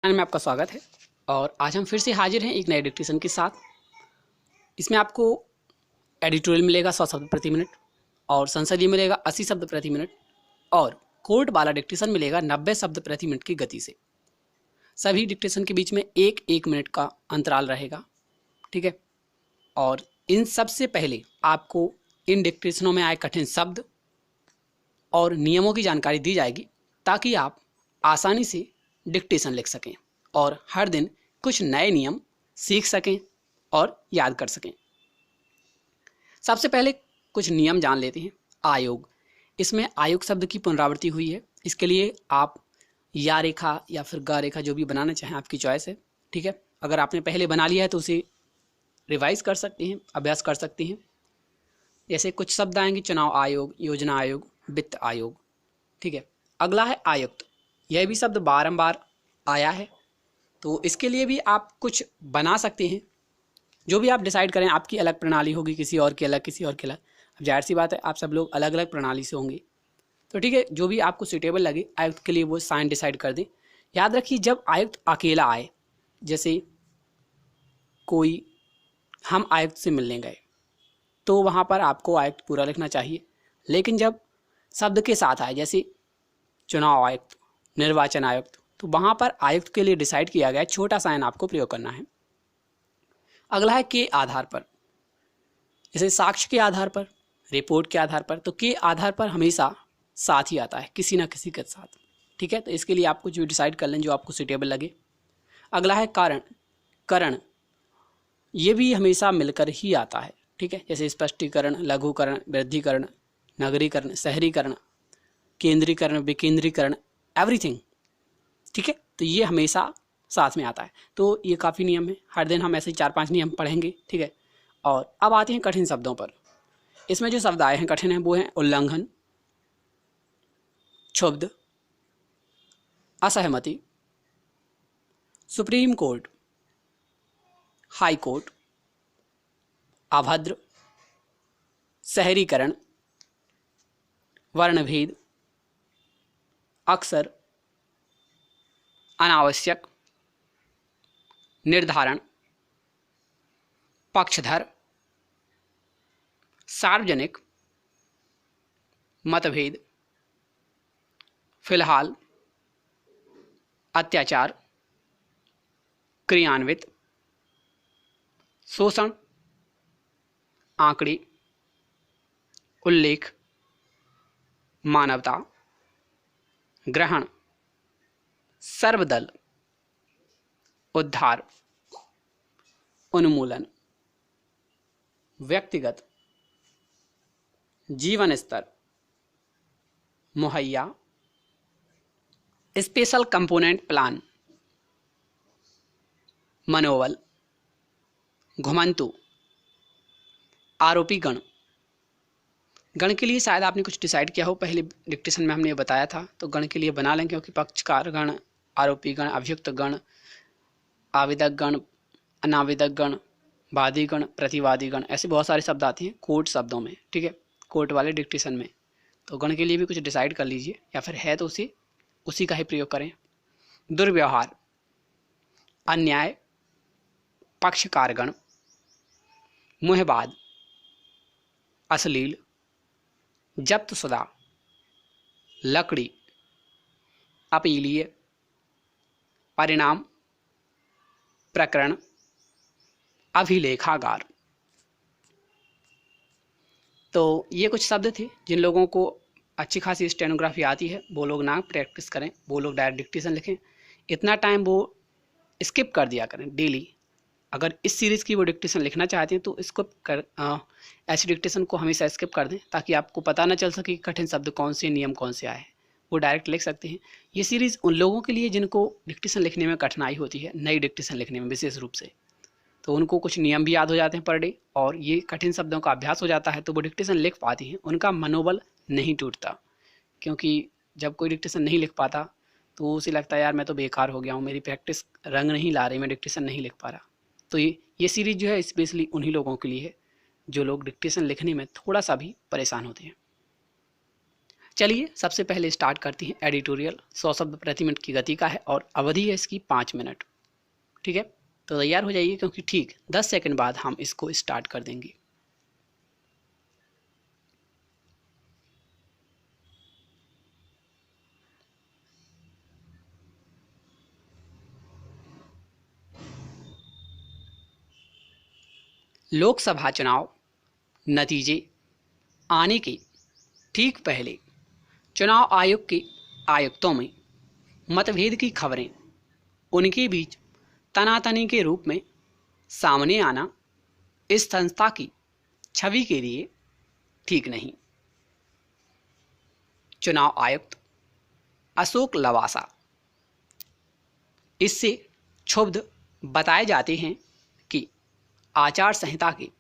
Channel में आपका स्वागत है। और आज हम फिर से हाजिर हैं एक नए डिक्टेशन के साथ। इसमें आपको एडिटोरियल मिलेगा 100 शब्द प्रति मिनट, और संसदीय मिलेगा 80 शब्द प्रति मिनट, और कोर्ट वाला डिक्टेशन मिलेगा 90 शब्द प्रति मिनट की गति से। सभी डिक्टेशन के बीच में एक एक मिनट का अंतराल रहेगा, ठीक है। और इन सबसे पहले आपको इन डिक्टेशनों में आए कठिन शब्द और नियमों की जानकारी दी जाएगी, ताकि आप आसानी से डिक्टेशन लिख सकें और हर दिन कुछ नए नियम सीख सकें और याद कर सकें। सबसे पहले कुछ नियम जान लेते हैं। आयोग, इसमें आयोग शब्द की पुनरावृत्ति हुई है। इसके लिए आप या रेखा या फिर ग रेखा जो भी बनाना चाहें, आपकी चॉइस है, ठीक है। अगर आपने पहले बना लिया है तो उसे रिवाइज कर सकते हैं, अभ्यास कर सकते हैं। जैसे कुछ शब्द आएंगे: चुनाव आयोग, योजना आयोग, वित्त आयोग, ठीक है। अगला है आयुक्त। यह भी शब्द बारंबार आया है, तो इसके लिए भी आप कुछ बना सकते हैं। जो भी आप डिसाइड करें, आपकी अलग प्रणाली होगी, किसी और की अलग, किसी और की अलग। अब जाहिर सी बात है, आप सब लोग अलग अलग प्रणाली से होंगे, तो ठीक है, जो भी आपको सुटेबल लगे आयुक्त के लिए वो साइन डिसाइड कर दें। याद रखिए, जब आयुक्त अकेला आए, जैसे कोई हम आयुक्त से मिलने गए, तो वहाँ पर आपको आयुक्त पूरा लिखना चाहिए। लेकिन जब शब्द के साथ आए, जैसे चुनाव आयुक्त, निर्वाचन आयुक्त, तो वहाँ पर आयुक्त के लिए डिसाइड किया गया छोटा साइन आपको प्रयोग करना है। अगला है के आधार पर। जैसे साक्ष्य के आधार पर, रिपोर्ट के आधार पर, तो के आधार पर हमेशा साथ ही आता है, किसी ना किसी के साथ, ठीक है। तो इसके लिए आपको जो डिसाइड कर लें जो आपको सुटेबल लगे। अगला है कारण। करण, ये भी हमेशा मिलकर ही आता है, ठीक है। जैसे स्पष्टीकरण, लघुकरण, वृद्धिकरण, नगरीकरण, शहरीकरण, केंद्रीकरण, विकेंद्रीकरण, एवरीथिंग, ठीक है। तो ये हमेशा साथ में आता है। तो ये काफ़ी नियम है, हर दिन हम ऐसे ही 4-5 नियम पढ़ेंगे, ठीक है। और अब आते हैं कठिन शब्दों पर। इसमें जो शब्द आए हैं कठिन हैं वो हैं उल्लंघन, क्षुब्ध, असहमति, सुप्रीम कोर्ट, हाई कोर्ट, अभद्र, शहरीकरण, वर्णभेद, अक्सर, अनावश्यक, निर्धारण, पक्षधर, सार्वजनिक, मतभेद, फिलहाल, अत्याचार, क्रियान्वित, शोषण, आंकड़े, उल्लेख, मानवता, ग्रहण, सर्वदल, उद्धार, उन्मूलन, व्यक्तिगत, जीवन स्तर, मुहैया, स्पेशल कंपोनेंट प्लान, मनोबल, घुमंतु, आरोपी गण। गण के लिए शायद आपने कुछ डिसाइड किया हो, पहले डिक्टेशन में हमने बताया था, तो गण के लिए बना लें, क्योंकि पक्षकार गण, आरोपी गण, अभियुक्त गण, आवेदक गण, अनावेदक गण, वादी गण, प्रतिवादी गण, ऐसे बहुत सारे शब्द आते हैं कोर्ट शब्दों में, ठीक है, कोर्ट वाले डिक्टेशन में। तो गण के लिए भी कुछ डिसाइड कर लीजिए, या फिर है तो उसी का ही प्रयोग करें। दुर्व्यवहार, अन्याय, पक्षकार गण, मुहबाद, अश्लील, जब्तशुदा, लकड़ी, अपीलीय, परिणाम, प्रकरण, अभिलेखागार। तो ये कुछ शब्द थे। जिन लोगों को अच्छी खासी स्टेनोग्राफी आती है वो लोग ना प्रैक्टिस करें, वो लोग डायरेक्ट डिक्टेशन लिखें। इतना टाइम वो स्किप कर दिया करें डेली। अगर इस सीरीज़ की वो डिक्टेशन लिखना चाहते हैं तो इसको ऐसी डिक्टेशन को हमेशा स्किप कर दें, ताकि आपको पता ना चल सके कठिन शब्द कौन से, नियम कौन से आए, वो डायरेक्ट लिख सकते हैं। ये सीरीज़ उन लोगों के लिए जिनको डिक्टेशन लिखने में कठिनाई होती है, नई डिक्टेशन लिखने में विशेष रूप से, तो उनको कुछ नियम भी याद हो जाते हैं पर डे, और ये कठिन शब्दों का अभ्यास हो जाता है, तो वो डिक्टेशन लिख पाती हैं, उनका मनोबल नहीं टूटता। क्योंकि जब कोई डिक्टेशन नहीं लिख पाता तो उसे लगता है यार मैं तो बेकार हो गया हूँ, मेरी प्रैक्टिस रंग नहीं ला रही, मैं डिक्टेशन नहीं लिख पा रहा। तो ये सीरीज़ जो है स्पेशली उन्हीं लोगों के लिए है जो लोग डिक्टेशन लिखने में थोड़ा सा भी परेशान होते हैं। चलिए सबसे पहले स्टार्ट करते हैं। एडिटोरियल 100 शब्द प्रति मिनट की गति का है और अवधि है इसकी 5 मिनट। ठीक है, तो तैयार हो जाइए क्योंकि ठीक 10 सेकंड बाद हम इसको स्टार्ट कर देंगे। लोकसभा चुनाव नतीजे आने के ठीक पहले चुनाव आयोग के आयुक्तों में मतभेद की खबरें उनके बीच तनातनी के रूप में सामने आना इस संस्था की छवि के लिए ठीक नहीं। चुनाव आयुक्त अशोक लवासा इससे क्षुब्ध बताए जाते हैं कि आचार संहिता के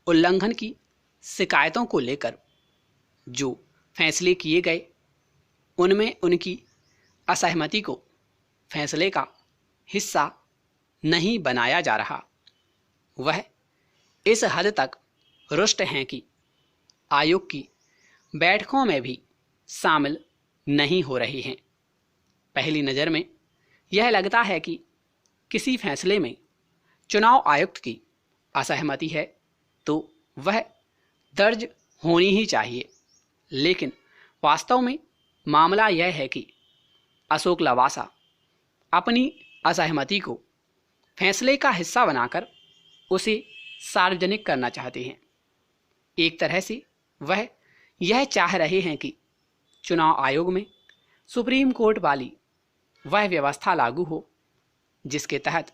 उल्लंघन की शिकायतों को लेकर जो फैसले किए गए उनमें उनकी असहमति को फैसले का हिस्सा नहीं बनाया जा रहा। वह इस हद तक रुष्ट हैं कि आयोग की बैठकों में भी शामिल नहीं हो रही हैं। पहली नज़र में यह लगता है कि किसी फैसले में चुनाव आयुक्त की असहमति है तो वह दर्ज होनी ही चाहिए, लेकिन वास्तव में मामला यह है कि अशोक लवासा अपनी असहमति को फैसले का हिस्सा बनाकर उसे सार्वजनिक करना चाहते हैं। एक तरह से वह यह चाह रहे हैं कि चुनाव आयोग में सुप्रीम कोर्ट वाली वह व्यवस्था लागू हो जिसके तहत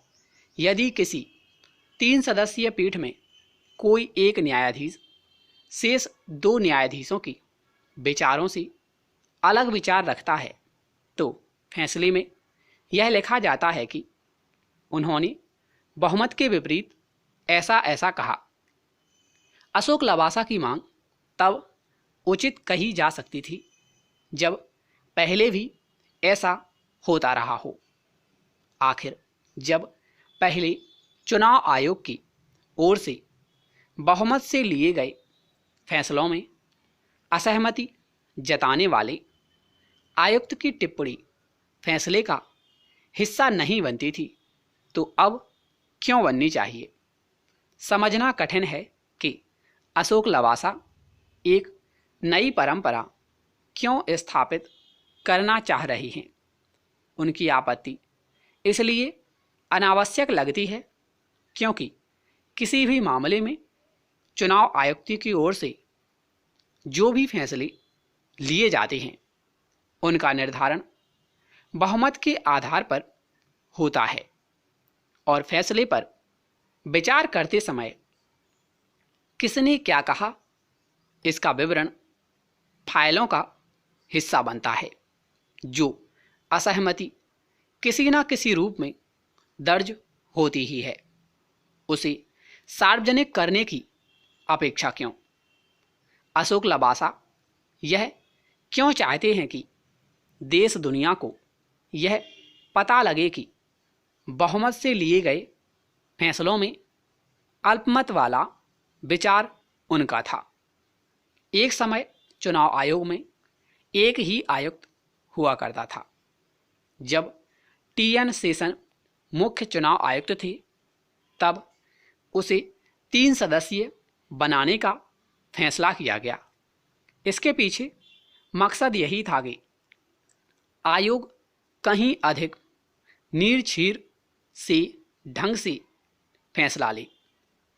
यदि किसी 3 सदस्यीय पीठ में कोई एक न्यायाधीश शेष 2 न्यायाधीशों की विचारों से अलग विचार रखता है तो फैसले में यह लिखा जाता है कि उन्होंने बहुमत के विपरीत ऐसा ऐसा कहा। अशोक लवासा की मांग तब उचित कही जा सकती थी जब पहले भी ऐसा होता रहा हो। आखिर जब पहले चुनाव आयोग की ओर से बहुमत से लिए गए फैसलों में असहमति जताने वाले आयुक्त की टिप्पणी फैसले का हिस्सा नहीं बनती थी तो अब क्यों बननी चाहिए। समझना कठिन है कि अशोक लवासा एक नई परंपरा क्यों स्थापित करना चाह रही हैं। उनकी आपत्ति इसलिए अनावश्यक लगती है क्योंकि किसी भी मामले में चुनाव आयुक्त की ओर से जो भी फैसले लिए जाते हैं उनका निर्धारण बहुमत के आधार पर होता है और फैसले पर विचार करते समय किसने क्या कहा इसका विवरण फाइलों का हिस्सा बनता है। जो असहमति किसी न किसी रूप में दर्ज होती ही है उसे सार्वजनिक करने की अपेक्षा क्यों। अशोक लवासा यह क्यों चाहते हैं कि देश दुनिया को यह पता लगे कि बहुमत से लिए गए फैसलों में अल्पमत वाला विचार उनका था। एक समय चुनाव आयोग में एक ही आयुक्त हुआ करता था। जब TN शेषन मुख्य चुनाव आयुक्त थे तब उसे 3 सदस्यीय बनाने का फैसला किया गया। इसके पीछे मकसद यही था कि आयोग कहीं अधिक नीरछीर से ढंग से फैसला ले।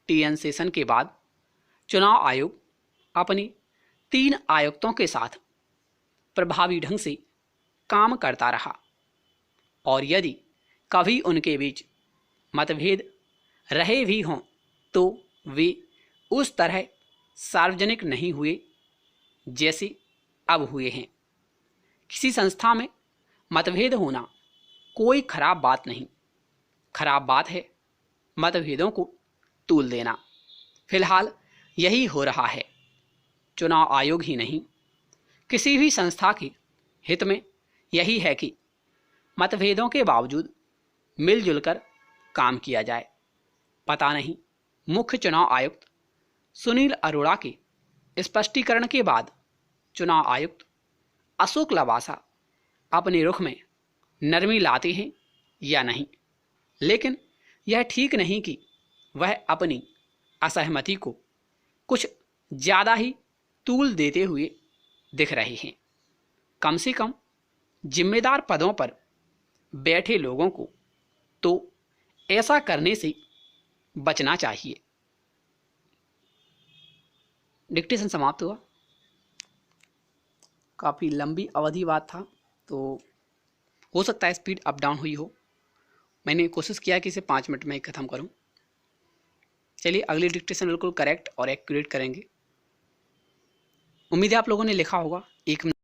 TN शेषन के बाद चुनाव आयोग अपने 3 आयुक्तों के साथ प्रभावी ढंग से काम करता रहा और यदि कभी उनके बीच मतभेद रहे भी हों तो वे उस तरह सार्वजनिक नहीं हुए जैसे अब हुए हैं। किसी संस्था में मतभेद होना कोई खराब बात नहीं, खराब बात है मतभेदों को तूल देना। फिलहाल यही हो रहा है। चुनाव आयोग ही नहीं, किसी भी संस्था के हित में यही है कि मतभेदों के बावजूद मिलजुल कर काम किया जाए। पता नहीं मुख्य चुनाव आयुक्त सुनील अरोड़ा के स्पष्टीकरण के बाद चुनाव आयुक्त अशोक लवासा अपने रुख में नरमी लाते हैं या नहीं, लेकिन यह ठीक नहीं कि वह अपनी असहमति को कुछ ज़्यादा ही तूल देते हुए दिख रहे हैं। कम से कम जिम्मेदार पदों पर बैठे लोगों को तो ऐसा करने से बचना चाहिए। डिक्टेशन समाप्त हुआ। काफ़ी लंबी अवधि बात था, तो हो सकता है स्पीड अप डाउन हुई हो। मैंने कोशिश किया कि इसे 5 मिनट में ख़त्म करूं। चलिए अगली डिक्टेशन बिल्कुल करेक्ट और एक्यूरेट करेंगे। उम्मीद है आप लोगों ने लिखा होगा। 1 मिनट